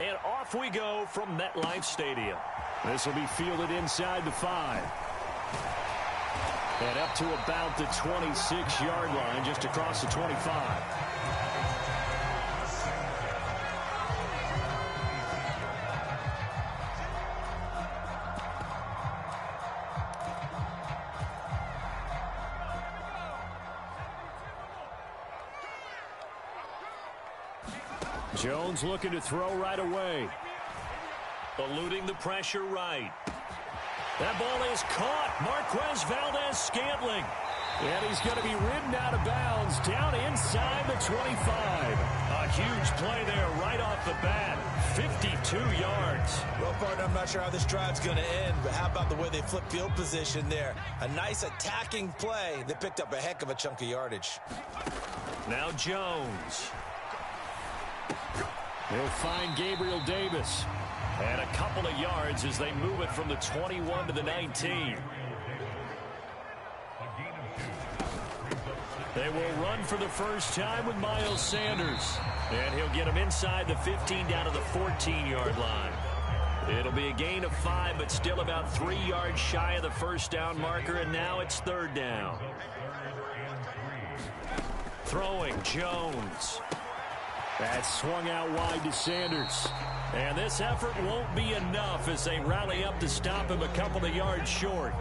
And off we go from MetLife Stadium. This will be fielded inside the 5. And up to about the 26-yard line, just across the 25. Jones looking to throw right away. Eluding the pressure right. That ball is caught. Marquez Valdez-Scantling. And he's going to be ridden out of bounds down inside the 25. A huge play there right off the bat. 52 yards. Well, partner, I'm not sure how this drive's going to end, but how about the way they flip field position there? A nice attacking play. They picked up a heck of a chunk of yardage. Now Jones. He'll find Gabriel Davis. And a couple of yards as they move it from the 21 to the 19. They will run for the first time with Miles Sanders. And he'll get him inside the 15 down to the 14-yard line. It'll be a gain of 5, but still about 3 yards shy of the first down marker, and now it's 3rd down. Throwing Jones. That's swung out wide to Sanders. And this effort won't be enough as they rally up to stop him a couple of yards short.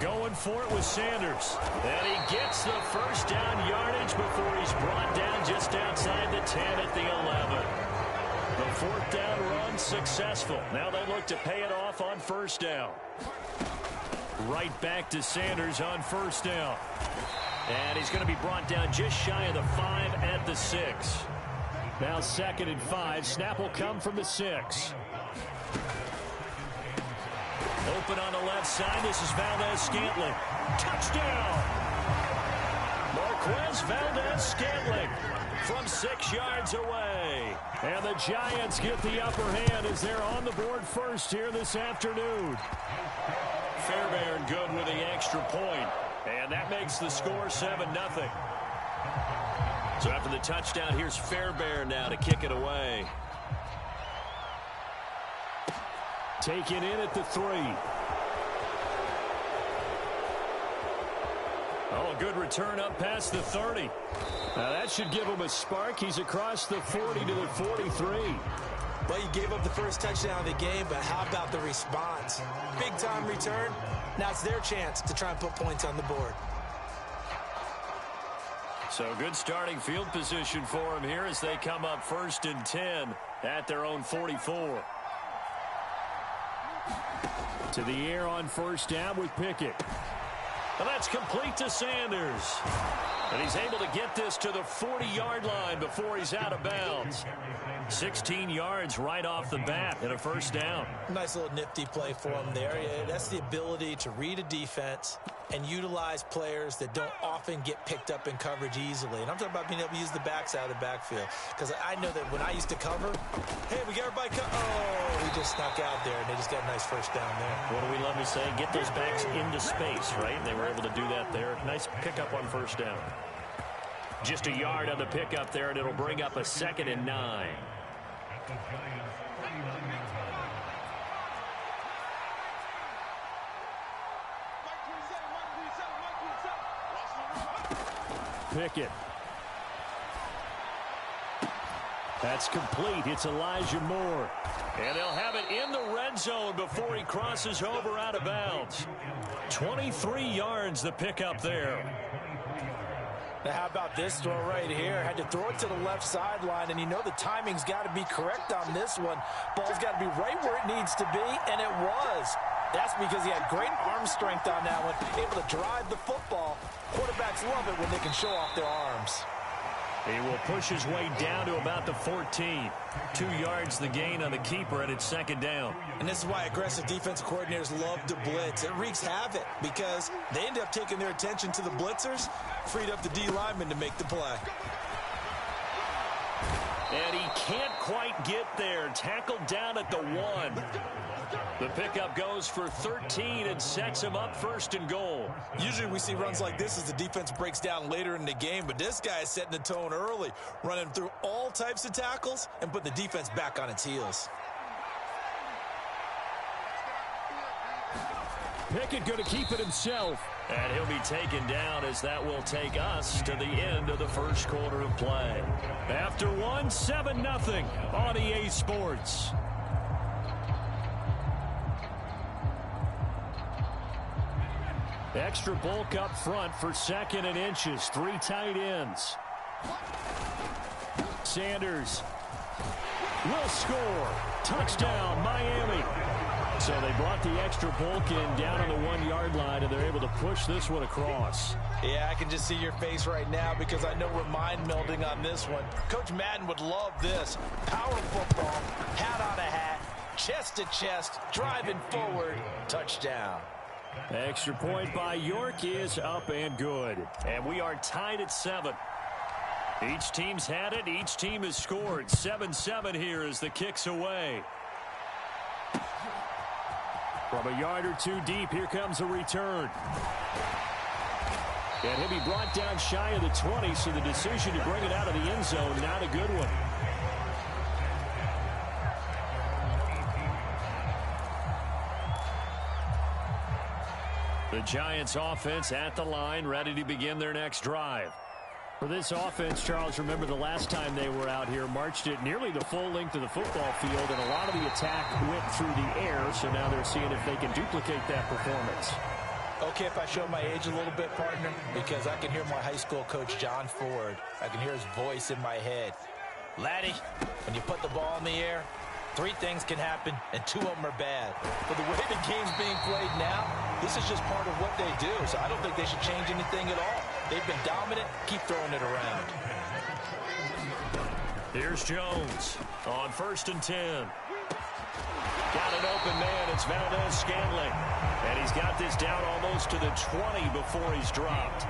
Going for it with Sanders. And he gets the first down yardage before he's brought down just outside the 10 at the 11. The 4th down run successful. Now they look to pay it off on 1st down. Right back to Sanders on 1st down. And he's going to be brought down just shy of the 5 at the 6. Now 2nd and 5. Snap will come from the 6. Open on the left side. This is Valdez-Scantling. Touchdown! Marquez Valdez-Scantling from 6 yards away. And the Giants get the upper hand as they're on the board first here this afternoon. Fairbairn good with the extra point. And that makes the score 7-0. So after the touchdown, here's Fairbairn now to kick it away. Taken in at the 3. Oh, a good return up past the 30. Now that should give him a spark. He's across the 40 to the 43. Well, you gave up the first touchdown of the game, but how about the response? Big-time return. Now it's their chance to try and put points on the board. So good starting field position for them here as they come up 1st and 10 at their own 44. To the air on 1st down with Pickett. And that's complete to Sanders. And he's able to get this to the 40-yard line before he's out of bounds. 16 yards right off the bat and a 1st down. Nice little nifty play for him there. Yeah, that's the ability to read a defense and utilize players that don't often get picked up in coverage easily. And I'm talking about being able to use the backside of the backfield. Because I know that when I used to cover, hey, we got everybody oh, we just snuck out there, and they just got a nice 1st down there. What do we love to say? Get those backs into space, right? They were able to do that there. Nice pickup on 1st down. Just a yard on the pickup there, and it'll bring up a 2nd and 9. Pickett. That's complete. It's Elijah Moore. And they'll have it in the red zone before he crosses over out of bounds. 23 yards the pickup there. Now, how about this throw right here? Had to throw it to the left sideline, and you know the timing's got to be correct on this one. Ball's got to be right where it needs to be, and it was. That's because he had great arm strength on that one, able to drive the football. Quarterbacks love it when they can show off their arms. He will push his way down to about the 14. 2 yards the gain on the keeper, and it's 2nd down. And this is why aggressive defensive coordinators love to blitz. It wreaks havoc because they end up taking their attention to the blitzers, freed up the D lineman to make the play. And he can't quite get there. Tackled down at the 1. The pickup goes for 13 and sets him up 1st and goal. Usually we see runs like this as the defense breaks down later in the game, but this guy is setting the tone early, running through all types of tackles and put the defense back on its heels. Pickett going to keep it himself. And he'll be taken down as that will take us to the end of the first quarter of play. After one, 7-0 on EA Sports. Extra bulk up front for 2nd and inches. 3 tight ends. Sanders will score. Touchdown, Miami. So they brought the extra bulk in down on the 1-yard line, and they're able to push this one across. Yeah, I can just see your face right now because I know we're mind melding on this one. Coach Madden would love this. Power football, hat on a hat, chest to chest, driving forward, touchdown. Extra point by York is up and good. And we are tied at 7. Each team's had it. Each team has scored. 7-7 here as the kick's away. From a yard or 2 deep, here comes a return. And he'll be brought down shy of the 20, so the decision to bring it out of the end zone, not a good one. The Giants offense at the line, ready to begin their next drive. For this offense, Charles, remember the last time they were out here, marched it nearly the full length of the football field, and a lot of the attack went through the air, so now they're seeing if they can duplicate that performance. Okay, if I show my age a little bit, partner, because I can hear my high school coach, John Ford. I can hear his voice in my head. Laddie, when you put the ball in the air, 3 things can happen, and 2 of them are bad. But the way the game's being played now, this is just part of what they do, so I don't think they should change anything at all. They've been dominant. Keep throwing it around. Here's Jones on 1st and 10. Got an open man. It's Valdez-Scantling. And he's got this down almost to the 20 before he's dropped.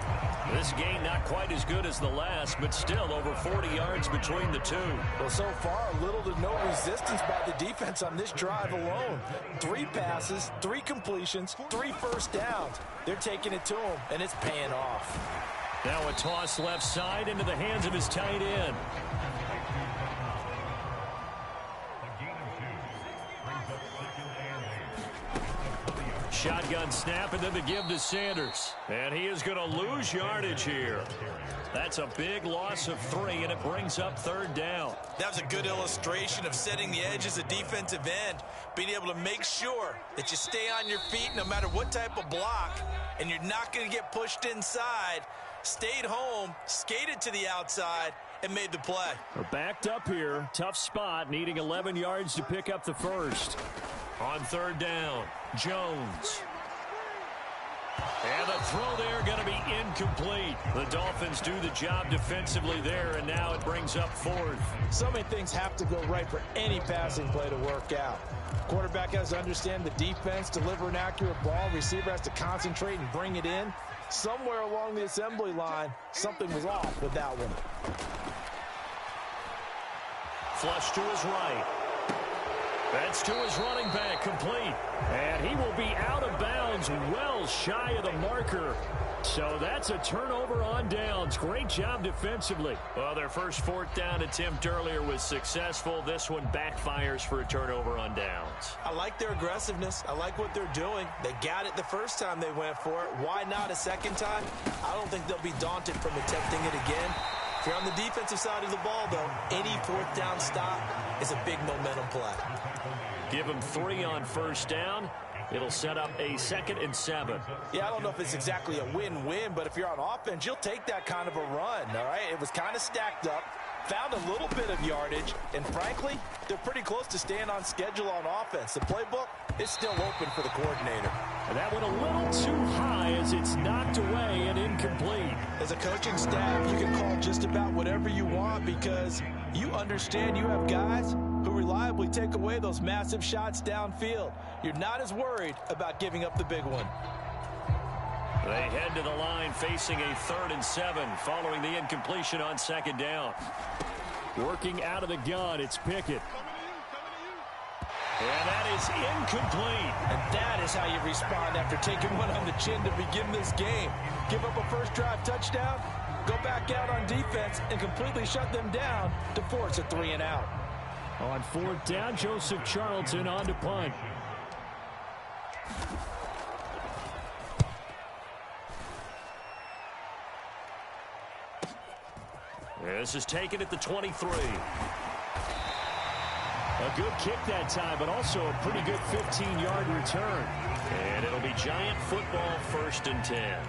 This game not quite as good as the last, but still over 40 yards between the 2. Well, so far, little to no resistance by the defense on this drive alone. 3 passes, 3 completions, 3 first downs. They're taking it to him, and it's paying off. Now a toss left side into the hands of his tight end. Shotgun snap, and then the give to Sanders. And he is going to lose yardage here. That's a big loss of 3, and it brings up 3rd down. That was a good illustration of setting the edge as a defensive end, being able to make sure that you stay on your feet no matter what type of block, and you're not going to get pushed inside. Stayed home, skated to the outside, and made the play. We're backed up here. Tough spot, needing 11 yards to pick up the 1st. On 3rd down, Jones. And the throw there going to be incomplete. The Dolphins do the job defensively there, and now it brings up 4th. So many things have to go right for any passing play to work out. Quarterback has to understand the defense, deliver an accurate ball. Receiver has to concentrate and bring it in. Somewhere along the assembly line, something was off with that one. Flush to his right. That's to his running back, complete. And he will be out of bounds, well shy of the marker. So that's a turnover on downs. Great job defensively. Well, their first 4th down attempt earlier was successful. This one backfires for a turnover on downs. I like their aggressiveness. I like what they're doing. They got it the first time they went for it. Why not a second time? I don't think they'll be daunted from attempting it again. If you're on the defensive side of the ball, though, any 4th down stop is a big momentum play. Give them 3 on 1st down. It'll set up a 2nd and 7. Yeah, I don't know if it's exactly a win-win, but if you're on offense, you'll take that kind of a run, all right? It was kind of stacked up, found a little bit of yardage, and frankly, they're pretty close to staying on schedule on offense. The playbook is still open for the coordinator. And that went a little too high as it's knocked away and incomplete. As a coaching staff, you can call just about whatever you want because you understand you have guys who reliably take away those massive shots downfield. You're not as worried about giving up the big one. They head to the line facing a 3rd and 7 following the incompletion on 2nd down. Working out of the gun, it's Pickett. And that is incomplete. And that is how you respond after taking one on the chin to begin this game. Give up a first drive touchdown, go back out on defense, and completely shut them down to force a 3-and-out. On fourth down, Joseph Charlton on to punt. This is taken at the 23. A good kick that time, but also a pretty good 15-yard return. And it'll be Giant football, 1st and 10.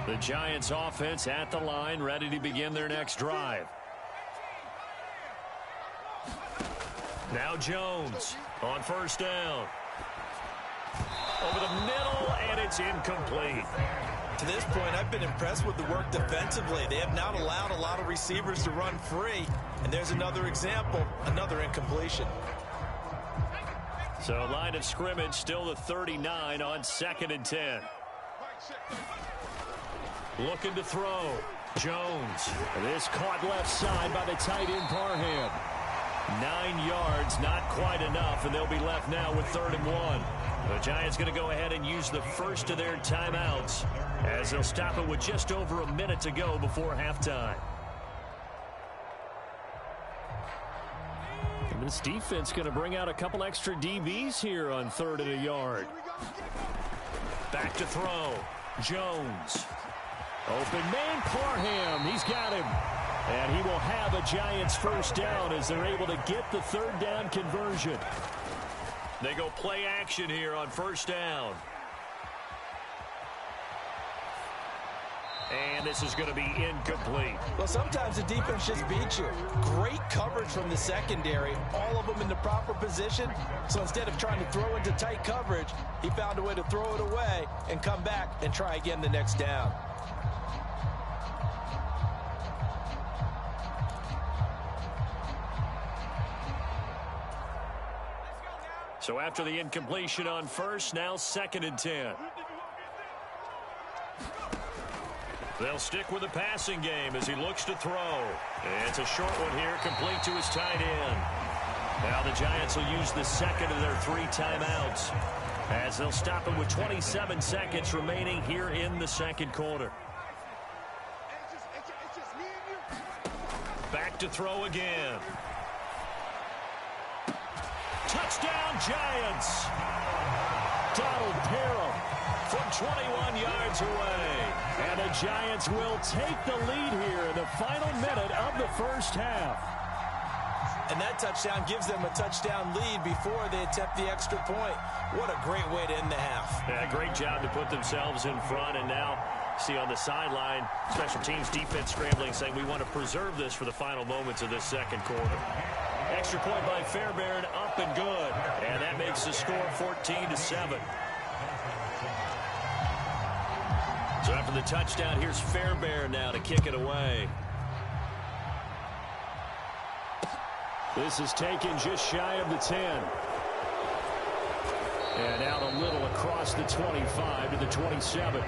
The Giants offense at the line, ready to begin their next drive. Now Jones on 1st down. Over the middle, and it's incomplete. To this point, I've been impressed with the work defensively. They have not allowed a lot of receivers to run free. And there's another example, another incompletion. So line of scrimmage still the 39 on 2nd and 10. Looking to throw. Jones. This caught left side by the tight end Parham. 9 yards, not quite enough, and they'll be left now with 3rd and 1. The Giants going to go ahead and use the first of their timeouts as they'll stop it with just over a minute to go before halftime. And this defense going to bring out a couple extra DBs here on 3rd and a yard. Back to throw. Jones. Open man, Parham. He's got him. And he will have a Giants first down as they're able to get the 3rd down conversion. They go play action here on 1st down. And this is going to be incomplete. Well, sometimes the defense just beats you. Great coverage from the secondary, all of them in the proper position. So instead of trying to throw into tight coverage, he found a way to throw it away and come back and try again the next down. So after the incompletion on 1st, now 2nd and 10. They'll stick with the passing game as he looks to throw. And it's a short one here, complete to his tight end. Now the Giants will use the 2nd of their 3 timeouts as they'll stop it with 27 seconds remaining here in the 2nd quarter. Back to throw again. Touchdown, Giants! Donald Parham from 21 yards away. And the Giants will take the lead here in the final minute of the 1st half. And that touchdown gives them a touchdown lead before they attempt the extra point. What a great way to end the half. Yeah, great job to put themselves in front. And now, see on the sideline, special teams defense scrambling, saying we want to preserve this for the final moments of this 2nd quarter. Extra point by Fairbairn, up and good. And that makes the score 14-7. So after the touchdown, here's Fairbairn now to kick it away. This is taken just shy of the 10. And out a little across the 25 to the 27.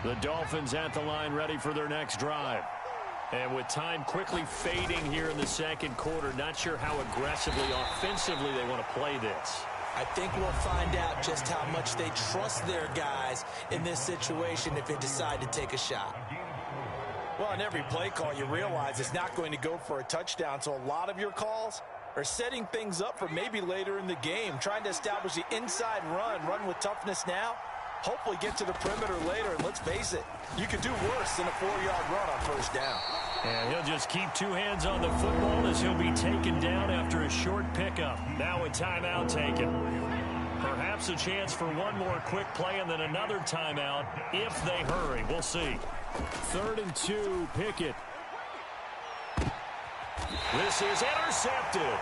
The Dolphins at the line ready for their next drive. And with time quickly fading here in the 2nd quarter, not sure how aggressively, offensively they want to play this. I think we'll find out just how much they trust their guys in this situation if they decide to take a shot. Well, on every play call, you realize it's not going to go for a touchdown, so a lot of your calls are setting things up for maybe later in the game, trying to establish the inside run with toughness now, hopefully get to the perimeter later, and let's face it, you could do worse than a 4-yard run on 1st down. And he'll just keep 2 hands on the football as he'll be taken down after a short pickup. Now a timeout taken. Perhaps a chance for one more quick play and then another timeout if they hurry. We'll see. 3rd and 2, Pickett. This is intercepted.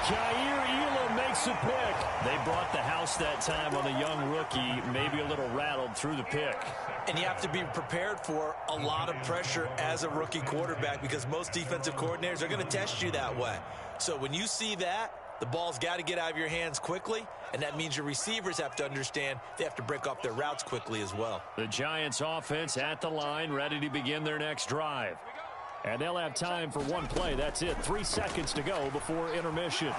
Jair Elam makes a pick. They brought the house that time on the young rookie, maybe a little rattled through the pick. And you have to be prepared for a lot of pressure as a rookie quarterback because most defensive coordinators are going to test you that way. So when you see that, the ball's got to get out of your hands quickly, and that means your receivers have to understand they have to break off their routes quickly as well. The Giants offense at the line, ready to begin their next drive. And they'll have time for one play. That's it. 3 seconds to go before intermission.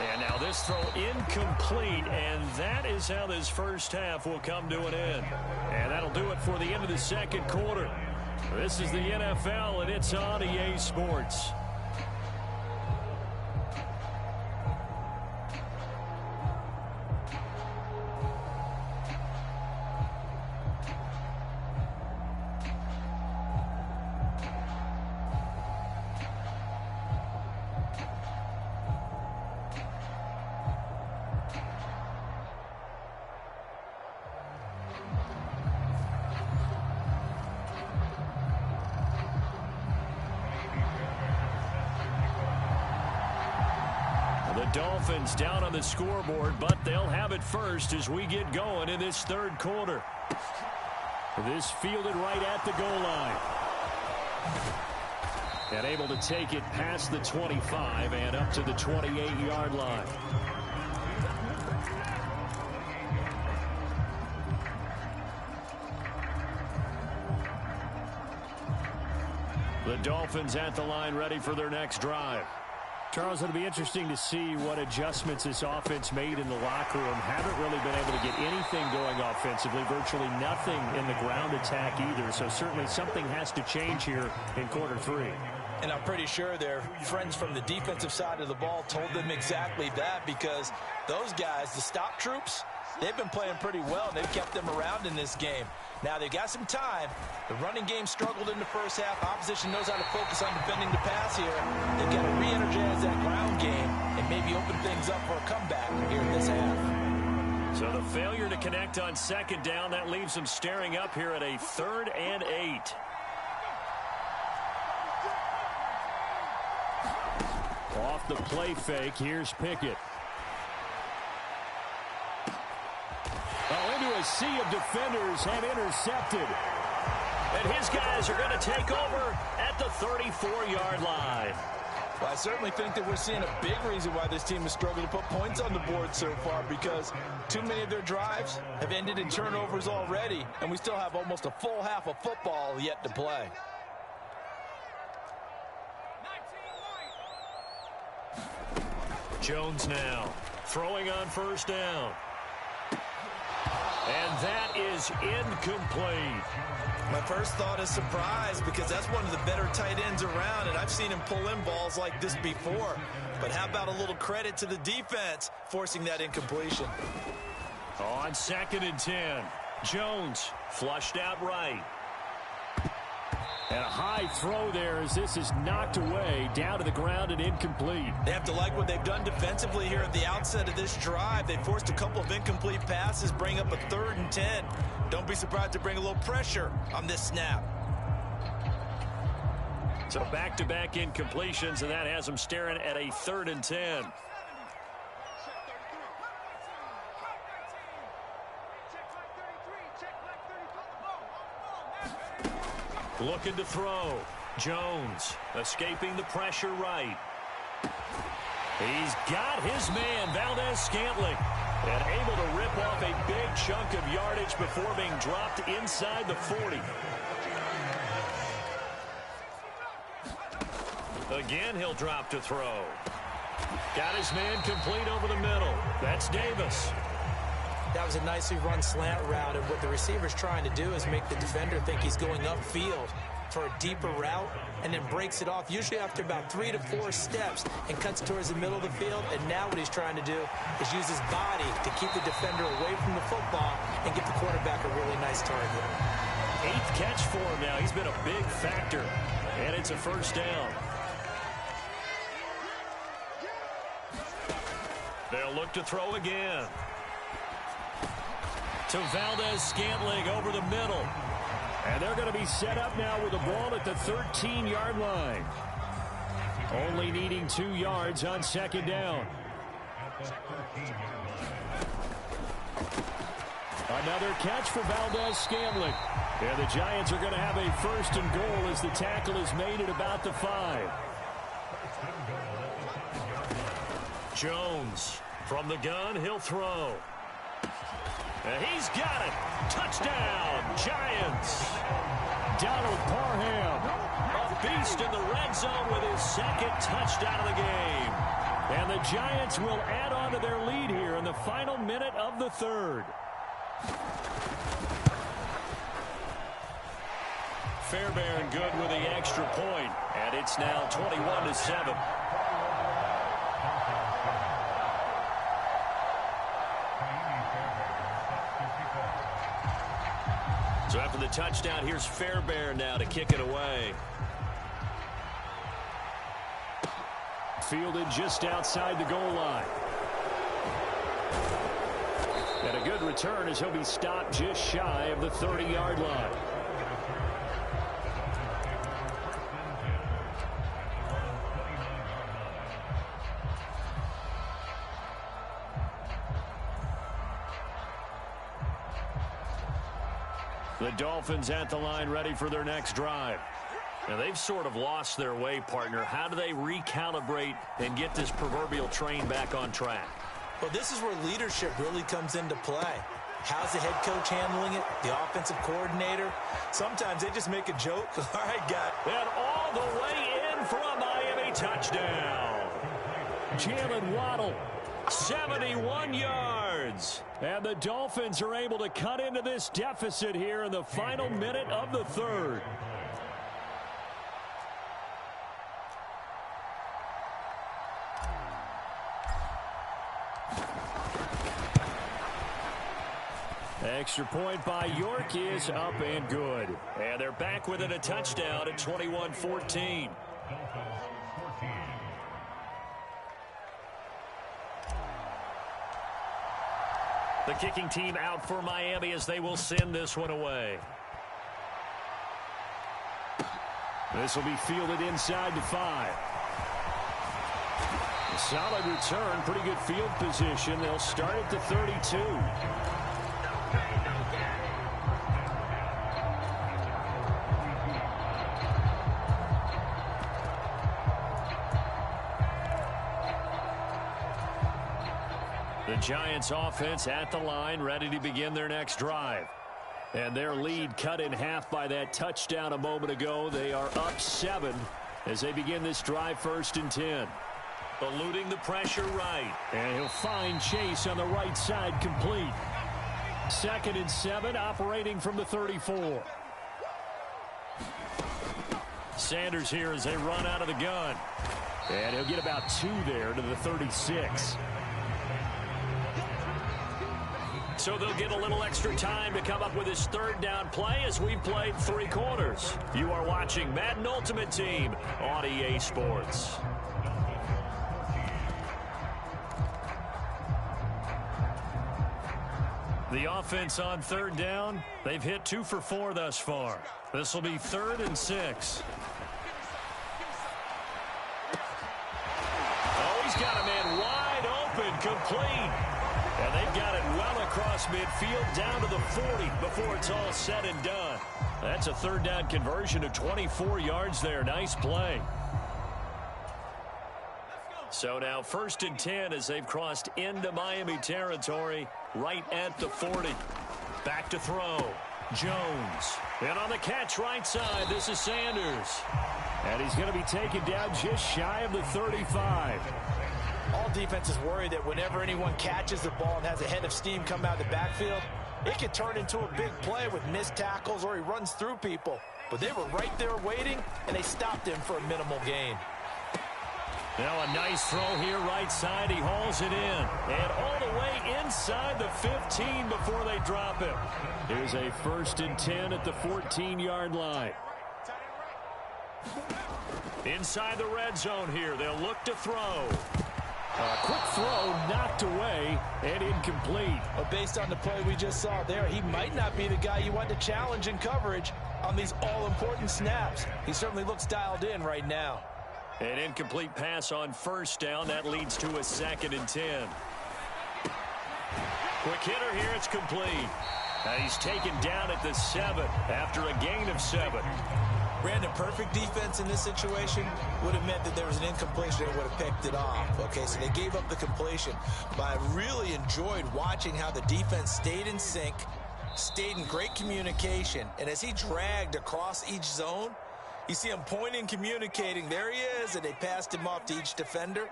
And now this throw incomplete, and that is how this first half will come to an end. And that'll do it for the end of the second quarter. This is the NFL, and it's on EA Sports. Dolphins down on the scoreboard, but they'll have it first as we get going in this third quarter. This fielded right at the goal line. And able to take it past the 25 and up to the 28-yard line. The Dolphins at the line ready for their next drive. Charles, it'll be interesting to see what adjustments this offense made in the locker room. Haven't really been able to get anything going offensively, virtually nothing in the ground attack either. So certainly something has to change here in quarter three. And I'm pretty sure their friends from the defensive side of the ball told them exactly that because those guys, the stop troops, they've been playing pretty well, and they've kept them around in this game. Now, they've got some time. The running game struggled in the first half. Opposition knows how to focus on defending the pass here. They've got to re-energize that ground game and maybe open things up for a comeback here in this half. So the failure to connect on second down, that leaves them staring up here at a 3rd and 8. Off the play fake, here's Pickett. Into a sea of defenders and intercepted. And his guys are going to take over at the 34-yard line. Well, I certainly think that we're seeing a big reason why this team has struggled to put points on the board so far because too many of their drives have ended in turnovers already, and we still have almost a full half of football yet to play. Jones now throwing on first down. And that is incomplete. My first thought is surprise because that's one of the better tight ends around, and I've seen him pull in balls like this before. But how about a little credit to the defense forcing that incompletion? On 2nd and 10, Jones flushed out right. And a high throw there as this is knocked away, down to the ground and incomplete. They have to like what they've done defensively here at the outset of this drive. They forced a couple of incomplete passes, bring up a 3rd and 10. Don't be surprised to bring a little pressure on this snap. So back-to-back incompletions, and that has them staring at a 3rd and 10. Looking to throw. Jones escaping the pressure right. He's got his man, Valdez-Scantling, and able to rip off a big chunk of yardage before being dropped inside the 40. Again, he'll drop to throw. Got his man complete over the middle. That's Davis. That was a nicely run slant route, and what the receiver's trying to do is make the defender think he's going upfield for a deeper route, and then breaks it off, usually after about 3 to 4 steps, and cuts towards the middle of the field. And now what he's trying to do is use his body to keep the defender away from the football and give the quarterback a really nice target. 8th catch for him now. He's been a big factor, and it's a first down. They'll look to throw again. To Valdez-Scantling over the middle. And they're going to be set up now with the ball at the 13-yard line. Only needing 2 yards on second down. Another catch for Valdez-Scantling. And the Giants are going to have a 1st and goal as the tackle is made at about the 5. Jones from the gun, he'll throw. And he's got it. Touchdown, Giants. Donald Parham, A beast in the red zone with his 2nd touchdown of the game. and the Giants will add on to their lead here in the final minute of the 3rd. Fairbairn good with the extra point, and it's now 21-7. So after the touchdown, here's Fairbairn now to kick it away. Fielded just outside the goal line. And a good return as he'll be stopped just shy of the 30-yard line. The Dolphins at the line ready for their next drive. Now they've sort of lost their way, partner. How do they recalibrate and get this proverbial train back on track? Well, this is where leadership really comes into play. How's the head coach handling it? The offensive coordinator? Sometimes they just make a joke. All right, guy. And all the way in for a Miami touchdown. Jalen Waddle, 71 yards. And the Dolphins are able to cut into this deficit here in the final minute of the 3rd. Extra point by York is up and good. And they're back within a touchdown at 21-14. The kicking team out for Miami as they will send this one away. This will be fielded inside the 5. A solid return, pretty good field position. They'll start at the 32. The Giants offense at the line, ready to begin their next drive. And their lead cut in half by that touchdown a moment ago. They are up 7 as they begin this drive 1st and 10. Eluding the pressure right. And he'll find Chase on the right side complete. 2nd and 7, operating from the 34. Sanders here as they run out of the gun. And he'll get about 2 there to the 36. So they'll get a little extra time to come up with his 3rd down play as we played 3 quarters. You are watching Madden Ultimate Team on EA Sports. The offense on 3rd down, they've hit 2 for 4 thus far. This will be 3rd and 6. Oh, he's got a man wide open, complete. And they've got it well across midfield down to the 40 before it's all said and done. That's a 3rd down conversion of 24 yards there. Nice play. So now 1st and 10 as they've crossed into Miami territory right at the 40. Back to throw. Jones. And on the catch right side, this is Sanders. And he's going to be taken down just shy of the 35. All defenses worry that whenever anyone catches the ball and has a head of steam come out of the backfield, it could turn into a big play with missed tackles or he runs through people. But they were right there waiting, and they stopped him for a minimal gain. Now a nice throw here right side. He hauls it in. And all the way inside the 15 before they drop him. Here's a 1st and 10 at the 14-yard line. Inside the red zone here. They'll look to throw. A quick throw knocked away and incomplete. But based on the play we just saw there, he might not be the guy you want to challenge in coverage on these all-important snaps. He certainly looks dialed in right now. An incomplete pass on first down. That leads to a 2nd and 10. Quick hitter here. It's complete. He's taken down at the 7 after a gain of 7. Brandon, perfect defense in this situation would have meant that there was an incompletion and would have picked it off. Okay, so they gave up the completion. But I really enjoyed watching how the defense stayed in sync, stayed in great communication, and as he dragged across each zone, you see him pointing, communicating. There he is, and they passed him off to each defender.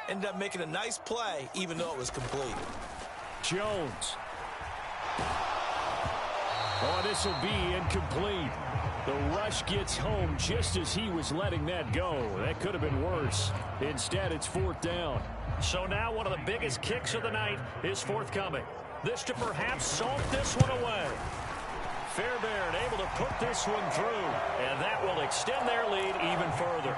Ended up making a nice play, even though it was complete. Jones. Oh, this will be incomplete. The rush gets home just as he was letting that go. That could have been worse. Instead, it's 4th down. So now one of the biggest kicks of the night is forthcoming. This to perhaps salt this one away. Fairbairn able to put this one through, and that will extend their lead even further.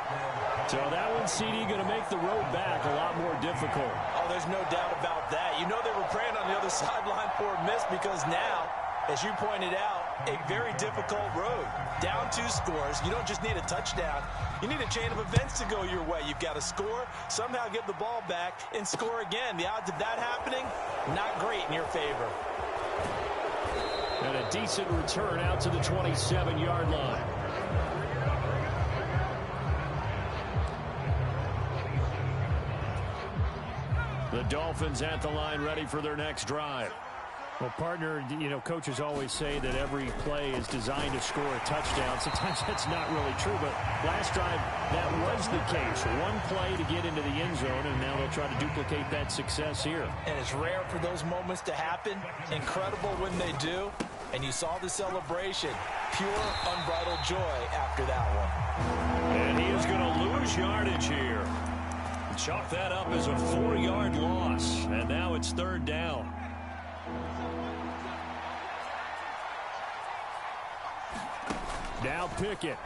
So that one, CD, going to make the road back a lot more difficult. Oh, there's no doubt about that. You know they were praying on the other sideline for a miss because now, as you pointed out, a very difficult road. Down 2 scores. You don't just need a touchdown. You need a chain of events to go your way. You've got to score, somehow get the ball back, and score again. The odds of that happening, not great in your favor. And a decent return out to the 27-yard line. The Dolphins at the line, ready for their next drive. Well, partner, you know, coaches always say that every play is designed to score a touchdown. Sometimes that's not really true, but last drive, that was the case. One play to get into the end zone, and now they'll try to duplicate that success here. And it's rare for those moments to happen. Incredible when they do. And you saw the celebration. Pure, unbridled joy after that one. And he is going to lose yardage here. Chalk that up as a 4-yard loss. And now it's 3rd down. Now Pickett.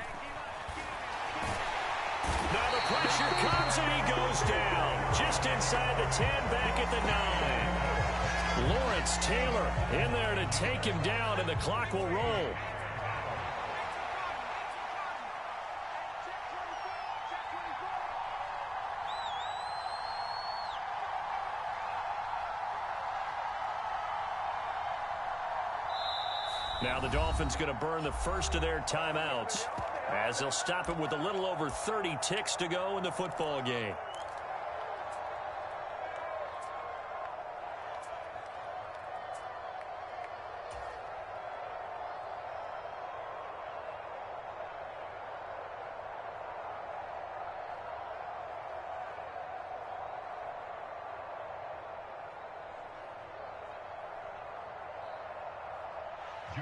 Now the pressure comes and he goes down. Just inside the 10, back at the 9. Lawrence Taylor in there to take him down, and the clock will roll. Now the Dolphins going to burn the first of their timeouts as they'll stop it with a little over 30 ticks to go in the football game.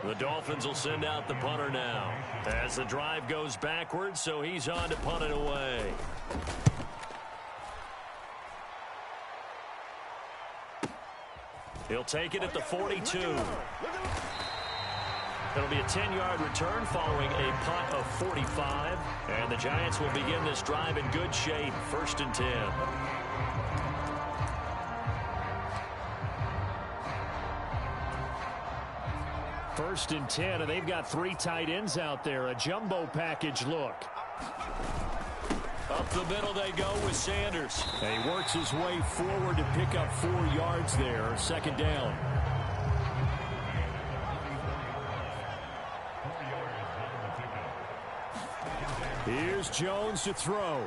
The Dolphins will send out the punter now as the drive goes backwards, so he's on to punt it away. He'll take it at the 42. It'll be a 10-yard return following a punt of 45, and the Giants will begin this drive in good shape, 1st and 10. 1st and 10, and they've got 3 tight ends out there. A jumbo package look. Up the middle they go with Sanders. And he works his way forward to pick up 4 yards there. 2nd down. Here's Jones to throw.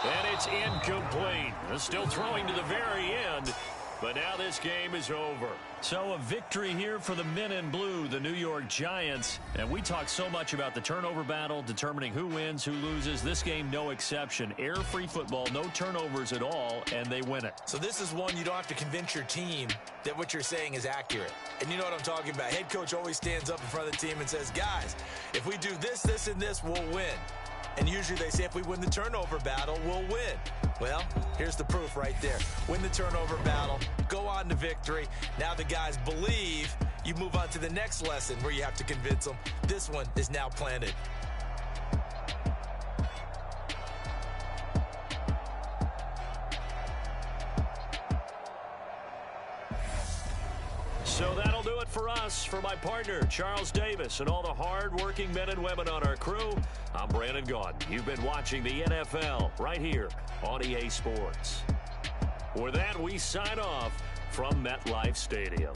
And it's incomplete. Still throwing to the very end. But now this game is over. So a victory here for the men in blue, the New York Giants. And we talk so much about the turnover battle, determining who wins, who loses. This game, no exception. Air-free football, no turnovers at all, and they win it. So this is one you don't have to convince your team that what you're saying is accurate. And you know what I'm talking about. Head coach always stands up in front of the team and says, guys, if we do this, this, and this, we'll win. And usually they say if we win the turnover battle, we'll win. Well, here's the proof right there. Win the turnover battle, go on to victory. Now the guys believe. You move on to the next lesson where you have to convince them. This one is now planted. So that'll do it for us. us. For my partner, Charles Davis, and all the hard-working men and women on our crew, I'm Brandon Gaudin. You've been watching the NFL right here on EA Sports. With that, we sign off from MetLife Stadium.